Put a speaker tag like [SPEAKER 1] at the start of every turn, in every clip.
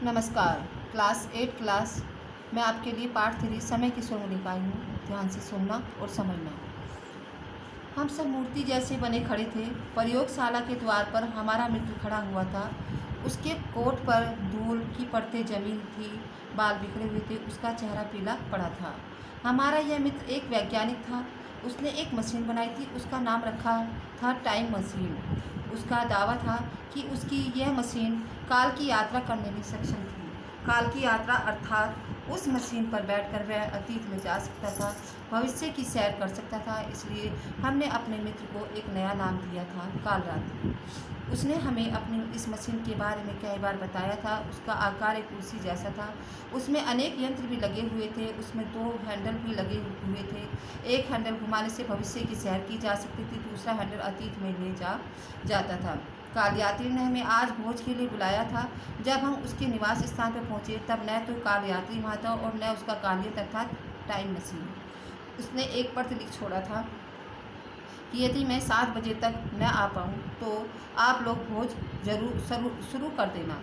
[SPEAKER 1] नमस्कार। Class 8 class मैं आपके लिए पार्ट 3 समय की स्वर्ण लिख आई हूँ। ध्यान से सुनना और समझना। हम सब मूर्ति जैसे बने खड़े थे। प्रयोगशाला के द्वार पर हमारा मित्र खड़ा हुआ था। उसके कोट पर धूल की परतें जमी थी, बाल बिखरे हुए थे, उसका चेहरा पीला पड़ा था। हमारा यह मित्र एक वैज्ञानिक था। उसने एक मशीन बनाई थी, उसका नाम रखा था टाइम मशीन। उसका दावा था कि उसकी यह मशीन काल की यात्रा करने में सक्षम थी। काल की यात्रा अर्थात उस मशीन पर बैठकर वह अतीत में जा सकता था, भविष्य की सैर कर सकता था। इसलिए हमने अपने मित्र को एक नया नाम दिया था, कालरात्रि। उसने हमें अपनी इस मशीन के बारे में कई बार बताया था। उसका आकार एक कुर्सी जैसा था। उसमें अनेक यंत्र भी लगे हुए थे। उसमें 2 हैंडल भी लगे हुए थे। एक हैंडल घुमाने से भविष्य की सैर की जा सकती थी, दूसरा हैंडल अतीत में ले जाता था। काल यात्री ने हमें आज भोज के लिए बुलाया था। जब हम उसके निवास स्थान पर पहुंचे तब न तो काल यात्री वहाँ था और न उसका कालियत अर्थात टाइम मशीन। उसने एक पत्र लिख छोड़ा था कि यदि मैं 7 बजे तक न आ पाऊँ तो आप लोग भोज जरूर शुरू कर देना।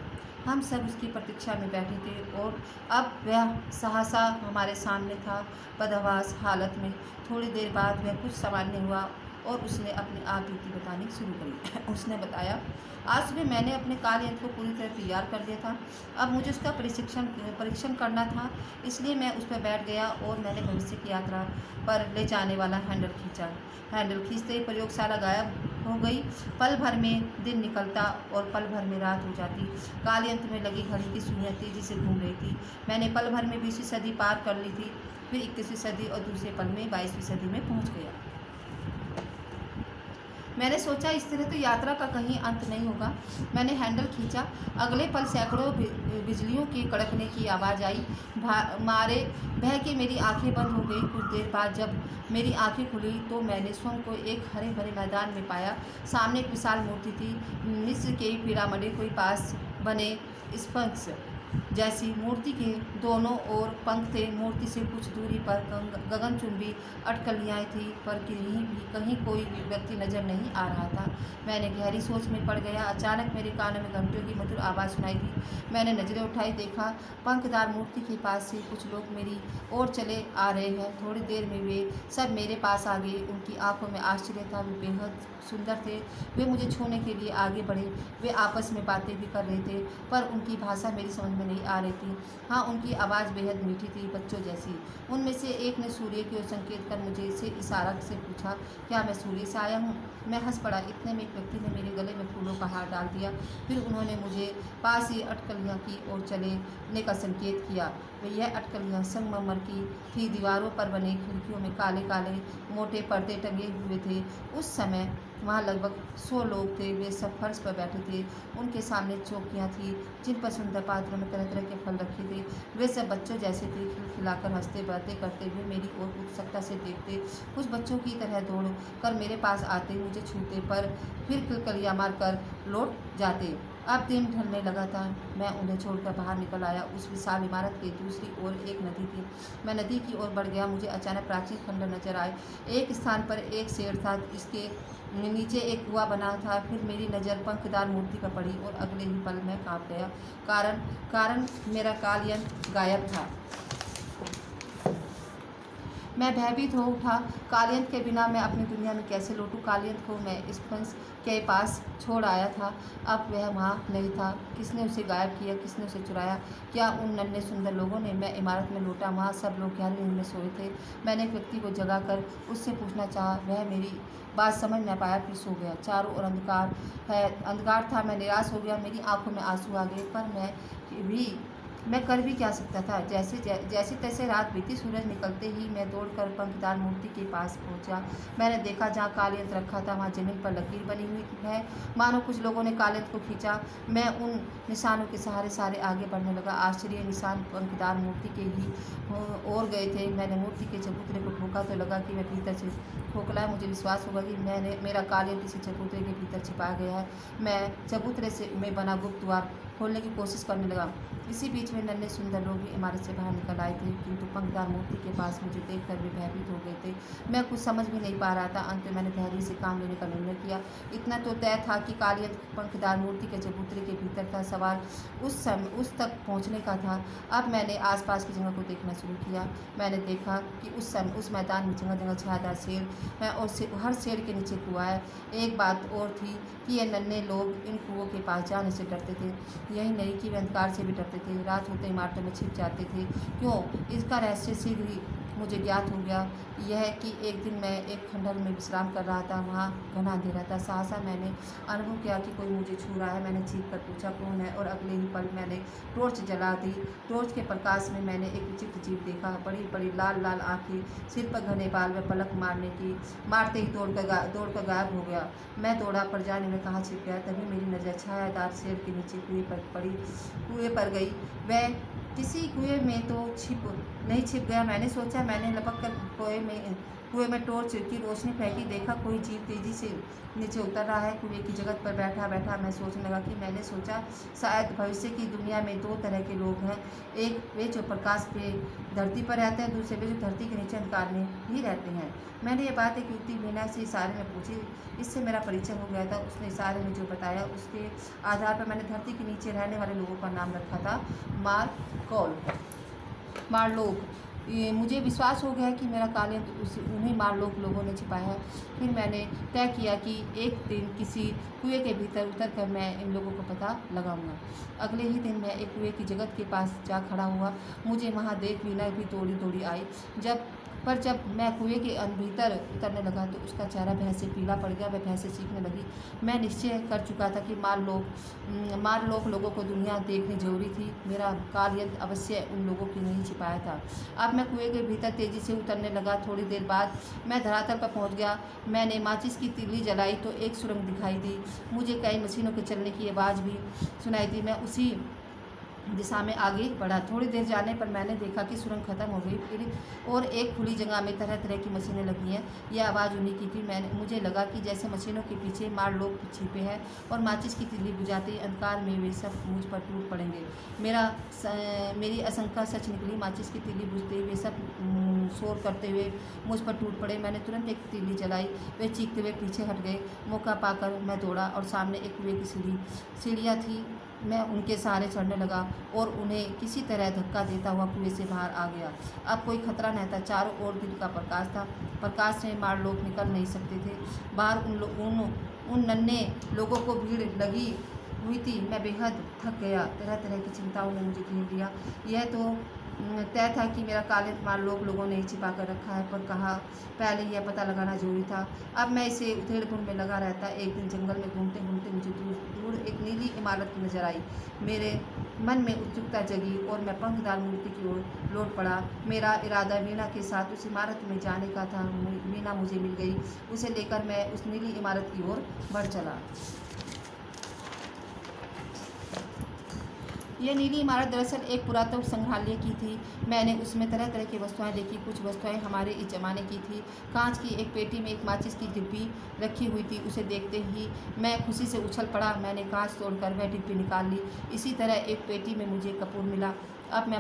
[SPEAKER 1] हम सब उसकी प्रतीक्षा में बैठे थे और अब वह सहसा हमारे सामने था, बदहवास हालत में। थोड़ी देर बाद वह कुछ सामान्य हुआ और उसने अपनी आप बीती बतानी शुरू करी। उसने बताया, आज सुबह मैंने अपने काल यंत्र को पूरी तरह तैयार कर दिया था। अब मुझे उसका परीक्षण करना था, इसलिए मैं उस पर बैठ गया और मैंने भविष्य की यात्रा पर ले जाने वाला हैंडल खींचा। हैंडल खींचते ही प्रयोगशाला गायब हो गई। पल भर में दिन निकलता और पल भर में रात हो जाती। काल यंत्र में लगी घड़ी की सुइयां तेजी से घूम रही थी। मैंने पल भर में 20वीं सदी पार कर ली थी, फिर 21वीं सदी और दूसरे पल में 22वीं सदी में पहुंच गया। मैंने सोचा इस तरह तो यात्रा का कहीं अंत नहीं होगा। मैंने हैंडल खींचा। अगले पल सैकड़ों बिजलियों के कड़कने की आवाज़ आई। मारे भय के मेरी आंखें बंद हो गई। कुछ देर बाद जब मेरी आंखें खुली तो मैंने स्वयं को एक हरे भरे मैदान में पाया। सामने एक विशाल मूर्ति थी, मिस्र के पिरामिड कोई पास बने स्फिंक्स जैसी। मूर्ति के दोनों ओर पंख थे। मूर्ति से कुछ दूरी पर गगनचुंबी अटकलियाँ थी, पर कहीं कोई भी व्यक्ति नजर नहीं आ रहा था। मैंने गहरी सोच में पड़ गया। अचानक मेरे कानों में घंटियों की मधुर आवाज़ सुनाई दी। मैंने नजरें उठाई, देखा पंखदार मूर्ति के पास से कुछ लोग मेरी ओर चले आ रहे हैं। थोड़ी देर में वे सब मेरे पास आ गए। उनकी आंखों में आश्चर्य था। वे बेहद सुंदर थे। वे मुझे छूने के लिए आगे बढ़े। वे आपस में बातें भी कर रहे थे, पर उनकी भाषा मेरी समझ में नहीं आ रही थी। हाँ, उनकी आवाज़ बेहद मीठी थी, बच्चों जैसी। उनमें से एक ने सूर्य की ओर संकेत कर मुझे से इशारा से पूछा, क्या मैं सूर्य से आया हूँ? मैं हंस पड़ा। इतने में एक व्यक्ति ने मेरे गले में फूलों का हार डाल दिया। फिर उन्होंने मुझे पास ही अटकलियाँ की ओर चलने का संकेत किया। वे यह अटकलियाँ संगमरमर की थी। दीवारों पर बने खिड़कियों में काले काले मोटे पर्दे टंगे हुए थे। उस समय वहाँ लगभग 100 लोग थे। वे सब फर्श पर बैठे थे। उनके सामने चौकियाँ थी जिन पर सुंदर पात्रों में तरह तरह के फल रखे थे। वे सब बच्चों जैसे थे, खिलखिलाकर हंसते बातें करते हुए मेरी ओर उत्सुकता से देखते। कुछ बच्चों की तरह दौड़ कर मेरे पास आते, मुझे छूते, पर फिर किलकिलियाँ मारकर लौट जाते। अब दिन ढलने लगा था। मैं उन्हें छोड़कर बाहर निकल आया। उस विशाल इमारत के दूसरी ओर एक नदी थी। मैं नदी की ओर बढ़ गया। मुझे अचानक प्राचीन खंडर नजर आए। एक स्थान पर एक शेर था, इसके नीचे एक कुआं बना था। फिर मेरी नज़र पंखदार मूर्ति पर पड़ी और अगले ही पल मैं कांप गया। कारण मेरा काल यंत्र गायब था। मैं भयभीत हो उठा। कालियंत्र के बिना मैं अपनी दुनिया में कैसे लौटूं? कालियंत्र को मैं स्फिंक्स के पास छोड़ आया था, अब वह वहाँ नहीं था। किसने उसे गायब किया? किसने उसे चुराया? क्या उन नन्हे सुंदर लोगों ने? मैं इमारत में लौटा। वहाँ सब लोग गहरी नींद में सोए थे। मैंने एक व्यक्ति को जगाकर उससे पूछना चाहा। वह मेरी बात समझ न पाया, फिर सो गया। चारों ओर अंधकार था। मैं निराश हो गया। मेरी आंखों में आंसू आ गए, पर मैं कर भी क्या सकता था? जैसे तैसे रात बीती। सूरज निकलते ही मैं दौड़कर पंखदार मूर्ति के पास पहुंचा। मैंने देखा जहाँ काल यंत्र रखा था वहाँ जमीन पर लकीर बनी हुई है, मानो कुछ लोगों ने काल यंत्र को खींचा। मैं उन निशानों के सहारे आगे बढ़ने लगा। आश्चर्य निशान पंखदार मूर्ति के ही ओर गए थे। मैंने मूर्ति के चबूतरे को ठोका तो लगा कि वह भीतर से खोखला है। मुझे विश्वास होगा कि मेरा काल यंत्र इसी चबूतरे के भीतर छिपा गया है। मैं चबूतरे में बना गुप्त द्वार खोलने की कोशिश करने लगा। इसी बीच में नन्हे सुंदर लोग इमारत से बाहर निकल आए थे, किंतु पंखदार मूर्ति के पास मुझे देखकर वे भयभीत हो गए थे। मैं कुछ समझ भी नहीं पा रहा था। अंत में मैंने धैर्य से काम लेने का निर्णय किया। इतना तो तय था कि कालियन पंखदार मूर्ति के चबूतरे के भीतर था। सवाल उस तक पहुंचने का था। अब मैंने आसपास की जगह को देखना शुरू किया। मैंने देखा कि उस मैदान में जगह जगह छायादार शेर है और हर शेर के नीचे कुआं है। एक बात और थी कि ये नन्हे लोग इन कुओं के पास जाने से डरते थे। यही नहीं कि वे अंधकार से भी डरते थे। रात होते इमारतों में छिप जाते थे। क्यों? इसका रहस्य शीघ्र ही मुझे ज्ञात हो गया। यह कि एक दिन मैं एक खंडहर में विश्राम कर रहा था। वहाँ घना अंधेरा था। सहसा मैंने अनुभव किया कि कोई मुझे छू रहा है। मैंने चीख कर पूछा कौन है, और अगले ही पल मैंने टॉर्च जला दी। टॉर्च के प्रकाश में मैंने एक विचित्र जीव देखा। बड़ी बड़ी लाल लाल आँखें, सिर पर घने बाल, व पलक मारते ही दौड़कर गायब हो गया। मैं दौड़ा पर जाने में कहाँ छिप गया। तभी मेरी नज़र छायादार शेर के नीचे कुएं पर गई। वह किसी कुएं में तो नहीं छिप गया। मैंने सोचा। मैंने लपक कर कुएं में टॉर्च की रोशनी फेंकी। देखा कोई जीव तेजी से नीचे उतर रहा है। कुएं की जगह पर बैठा मैं सोचने लगा कि मैंने सोचा शायद भविष्य की दुनिया में दो तरह के लोग हैं। एक वे जो प्रकाश पे धरती पर रहते हैं, दूसरे वे जो धरती के नीचे अंधकार में ही रहते हैं। मैंने ये बात एक युवती वीणा से इशारे में पूछी। इससे मेरा परिचय हो गया था। उसने इशारे में जो बताया उसके आधार पर मैंने धरती के नीचे रहने वाले लोगों का नाम रखा था मारलोग। मुझे विश्वास हो गया कि मेरा कालियन उन्हीं मारलोग लोगों ने छिपाया है। फिर मैंने तय किया कि एक दिन किसी कुएं के भीतर उतरकर मैं इन लोगों को पता लगाऊंगा। अगले ही दिन मैं एक कुएं की जगत के पास जा खड़ा हुआ। मुझे वहां देख वीणा भी दौड़ी दौड़ी आई। जब मैं कुएं के भीतर उतरने लगा तो उसका चेहरा भय से पीला पड़ गया। वह भय से चीखने लगी। मैं निश्चय कर चुका था कि मारलोग लोगों को दुनिया देखनी जरूरी थी। मेरा कालियन अवश्य उन लोगों की नहीं छिपाया था। अब मैं कुएं के भीतर तेजी से उतरने लगा। थोड़ी देर बाद मैं धरातल पर पहुंच गया। मैंने माचिस की तीली जलाई तो एक सुरंग दिखाई दी। मुझे कई मशीनों के चलने की आवाज़ भी सुनाई दी। मैं उसी दिशा में आगे बढ़ा। थोड़ी देर जाने पर मैंने देखा कि सुरंग खत्म हो गई। फिर और एक खुली जगह में तरह तरह की मशीनें लगी हैं। यह आवाज़ उन्हीं की थी। मुझे लगा कि जैसे मशीनों के पीछे मार लोग छिपे हैं और माचिस की तिल्ली बुझाते ही अंधकार में वे सब मुझ पर टूट पड़ेंगे। मेरी आशंका सच निकली। माचिस की तिल्ली बुझते ही वे सब शोर करते हुए मुझ पर टूट पड़े। मैंने तुरंत एक तिल्ली जलाई। वे चीखते हुए पीछे हट गए। मौका पाकर मैं दौड़ा और सामने एक कुएं की सीढ़ियाँ थी। मैं उनके सहारे चढ़ने लगा और उन्हें किसी तरह धक्का देता हुआ कुएं से बाहर आ गया। अब कोई खतरा नहीं था। चारों ओर दिन का प्रकाश था। प्रकाश से मार लोग निकल नहीं सकते थे। बाहर उन नन्हे लोगों को भीड़ लगी हुई थी। मैं बेहद थक गया। तरह तरह की चिंताओं ने मुझे घेर लिया। यह तो तय था कि मेरा कालियन मारलोग लोगों ने ही छिपा कर रखा है, पर कहाँ पहले यह पता लगाना जरूरी था। अब मैं इसे उधेड़-बुन में लगा रहता। एक दिन जंगल में घूमते घूमते मुझे दूर एक नीली इमारत नजर आई। मेरे मन में उत्सुकता जगी और मैं पंखदार मूर्ति की ओर लौट पड़ा। मेरा इरादा वीणा के साथ उस इमारत में जाने का था। वीणा मुझे मिल गई। उसे लेकर मैं उस नीली इमारत की ओर बढ़ चला। यह नीली इमारत दरअसल एक पुरातत्व संग्रहालय की थी। मैंने उसमें तरह तरह की वस्तुएं देखी। कुछ वस्तुएं हमारे इस जमाने की थी। कांच की एक पेटी में एक माचिस की डिब्बी रखी हुई थी। उसे देखते ही मैं खुशी से उछल पड़ा। मैंने कांच तोड़कर वह डिब्बी निकाल ली। इसी तरह एक पेटी में मुझे कपूर मिला। अब मैं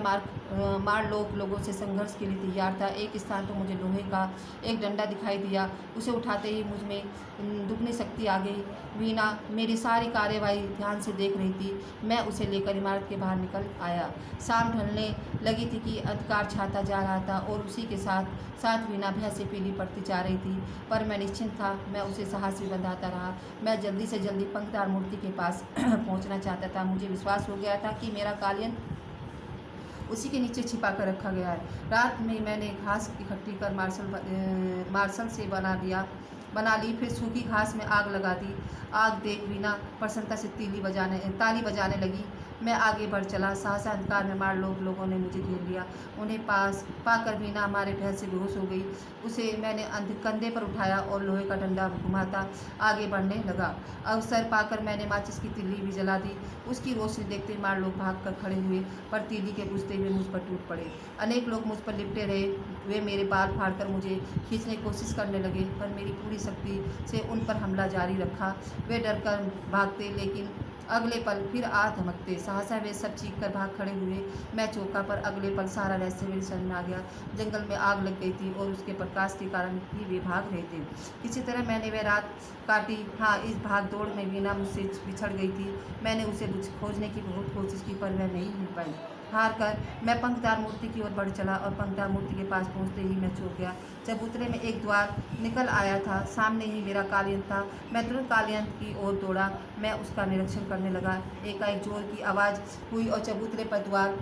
[SPEAKER 1] मारलोग लोगों से संघर्ष के लिए तैयार था। एक स्थान पर मुझे लोहे का एक डंडा दिखाई दिया। उसे उठाते ही मुझ में दुगनी शक्ति आ गई। वीणा मेरी सारी कार्यवाही ध्यान से देख रही थी। मैं उसे लेकर इमारत के बाहर निकल आया। शाम ढलने लगी थी कि अंधकार छाता जा रहा था और उसी के साथ साथ वीणा भय से पीली पड़ती जा रही थी। पर मैं निश्चिंत था। मैं उसे साहस भी बंधाता रहा। मैं जल्दी से जल्दी पंखदार मूर्ति के पास पहुंचना चाहता था। मुझे विश्वास हो गया था कि मेरा कालियन उसी के नीचे छिपा कर रखा गया है। रात में मैंने घास इकट्ठी कर मार्शल से बना ली। फिर सूखी घास में आग लगा दी। आग देख वीणा प्रसन्नता से ताली बजाने लगी। मैं आगे बढ़ चला। सहसा अंधकार में मारलोग लोगों ने मुझे घेर लिया। उन्हें पास पाकर वीणा हमारे भय से बेहोश हो गई। उसे मैंने कंधे पर उठाया और लोहे का डंडा घुमाता आगे बढ़ने लगा। अवसर पाकर मैंने माचिस की तिल्ली भी जला दी। उसकी रोशनी देखते मारलोग भाग कर खड़े हुए, पर तीली के बुझते हुए मुझ पर टूट पड़े। अनेक लोग मुझ पर लिपटे रहे। वे मेरे बाल फाड़कर मुझे खींचने की कोशिश करने लगे, पर मेरी पूरी शक्ति से उन पर हमला जारी रखा। वे डरकर भागते, लेकिन अगले पल फिर आ धमकते। सहसा वे सब चीख कर भाग खड़े हुए। मैं चौंका, पर अगले पल सारा रहस्य मेरी समझ में आ गया। जंगल में आग लग गई थी और उसके प्रकाश के कारण ही वे भाग रहे थे। किसी तरह मैंने वह रात काटी। हाँ, इस भाग दौड़ में वीना मुझसे बिछड़ गई थी। मैंने उसे खोजने की बहुत कोशिश की, पर वह नहीं मिल पाई। हार कर मैं पंखदार मूर्ति की ओर बढ़ चला और पंखदार मूर्ति के पास पहुंचते ही मैं चौंक गया जब उतरे में एक द्वार निकल आया था। सामने ही मेरा कालयंत्र था। मैं तुरंत कालयंत्र की ओर दौड़ा। मैं उसका निरीक्षण करने लगा। एकाएक जोर की आवाज़ हुई और चबूतरे पर द्वार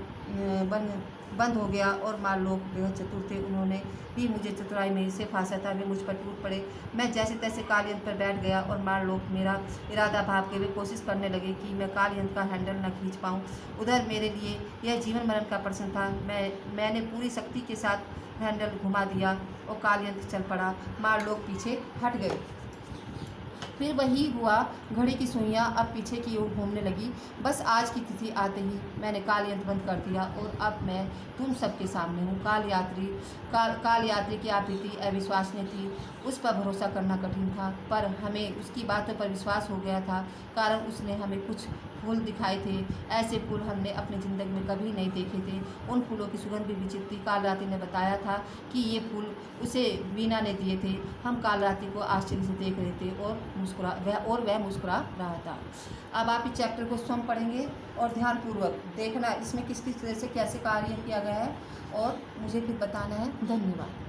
[SPEAKER 1] बंद हो गया और मार लोग बेहद चतुर थे। उन्होंने भी मुझे चतुराई में से फांसा था। वे मुझ पर टूट पड़े। मैं जैसे तैसे कालयंत्र पर बैठ गया और मार लोग मेरा इरादा भाप के वे कोशिश करने लगे कि मैं कालयंत्र का हैंडल न खींच पाऊँ। उधर मेरे लिए यह जीवन मरण का प्रश्न था। मैंने पूरी शक्ति के साथ हैंडल घुमा दिया और कालयंत्र चल पड़ा। मार लोग पीछे हट गए। फिर वही हुआ। घड़ी की सुइयां अब पीछे की ओर घूमने लगी। बस आज की तिथि आते ही मैंने कालयंत्र बंद कर दिया और अब मैं तुम सबके सामने हूँ। काल यात्री की आकृति अविश्वसनीय थी। उस पर भरोसा करना कठिन था, पर हमें उसकी बातों पर विश्वास हो गया था, कारण उसने हमें कुछ फूल दिखाए थे। ऐसे फूल हमने अपनी ज़िंदगी में कभी नहीं देखे थे। उन फूलों की सुगंध भी विचित्र थी। काल रात्रि ने बताया था कि ये फूल उसे वीना ने दिए थे। हम काल रात्रि को आश्चर्य से देख रहे थे और वह मुस्कुरा रहा था। अब आप इस चैप्टर को स्वयं पढ़ेंगे और ध्यानपूर्वक देखना इसमें किस किस तरह से कैसे कार्य किया गया है और मुझे फिर बताना है। धन्यवाद।